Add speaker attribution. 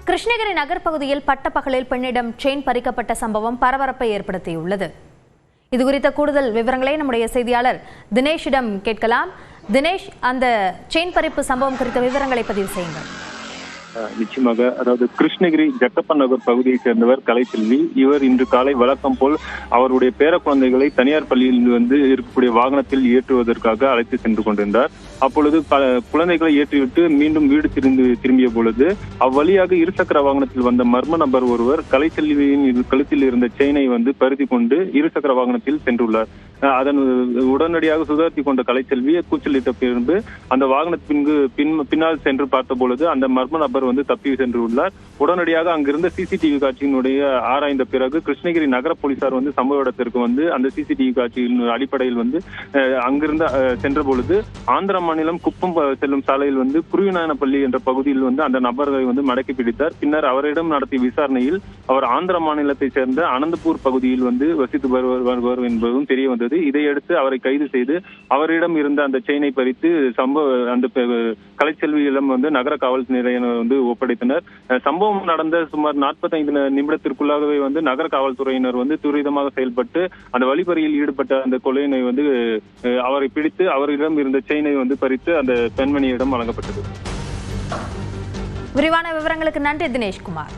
Speaker 1: கிருஷ்ணகிரி நகர் பகுதியில் பட்டப்பகலில் பெண்ணிடம் செயின் பறிக்கப்பட்ட சம்பவம் பரபரப்பை ஏற்படுத்தியுள்ளது. இதுகுறித்த கூடுதல் விவரங்களை நம்முடைய செய்தியாளர் தினேஷிடம் கேட்கலாம். தினேஷ், அந்த செயின் பறிப்பு சம்பவம் குறித்த விவரங்களை பதிவு செய்யுங்கள்.
Speaker 2: நிச்சயமாக, அதாவது கிருஷ்ணகிரி ஜக்கப்பன் நகர் பகுதியைச் சேர்ந்தவர் கலைச்செல்வி. இவர் இன்று காலை வழக்கம் போல் அவருடைய பேர குழந்தைகளை தனியார் பள்ளியில் இருக்கக்கூடிய வாகனத்தில் ஏற்றுவதற்காக அழைத்து சென்று கொண்டிருந்தார். அப்பொழுது குழந்தைகளை ஏற்றிவிட்டு மீண்டும் வீடு திரும்பிய பொழுது அவ்வழியாக இருசக்கர வாகனத்தில் வந்த மர்ம நபர் ஒருவர் கலைச்செல்வியின் கழுத்தில் இருந்த செயினை பருத்தி கொண்டு இருசக்கர வாகனத்தில் சென்றுள்ளார். அதன் உடனடியாக சுதாரித்து கொண்ட கலைச்செல்வியை கூச்சலிட்ட பின்பு அந்த வாகனத்திற்கு பின்னால் சென்று பார்த்த பொழுது அந்த மர்ம நபர் தப்பி சென்றுள்ளார். உடனடியாக அங்கிருந்த சிசிடிவி காட்சியினுடைய ஆராய்ந்த பிறகு கிருஷ்ணகிரி நகர போலீசார் சம்பவ இடத்திற்கு அந்த சிசிடிவி காட்சியின் அடிப்படையில் அங்கிருந்து சென்ற பொழுது ஆந்திர மாநிலம் குப்பம் செல்லும் சாலையில் குருவிநாயனப்பள்ளி என்ற பகுதியில் அந்த நபர்களை மடக்கி பிடித்தார். பின்னர் அவரிடம் நடத்திய விசாரணையில் அவர் ஆந்திர மாநிலத்தை சேர்ந்த அனந்தபூர் பகுதியில் வசித்து வருவார் என்பதும் தெரிய வந்தது. இதையடுத்து அவரை கைது செய்து அவரிடம் இருந்த அந்த செயினை பறித்து அந்த கலைச்செல்வியிடம் நகர காவல் நிலையம் ஒப்படைத்தனர். சம்பவம் நடந்த சுமார் 45 நிமிடத்திற்குள்ளாகவே நகர காவல்துறையினர் துரிதமாக செயல்பட்டு அந்த வழிப்பறியில் ஈடுபட்ட அந்த கொலையினை அவரை பிடித்து அவரிடம் இருந்த செயினை பறித்து அந்த பெண்மணியிடம் வழங்கப்பட்டது.
Speaker 1: விரிவான விவரங்களுக்கு நன்றி தினேஷ்குமார்.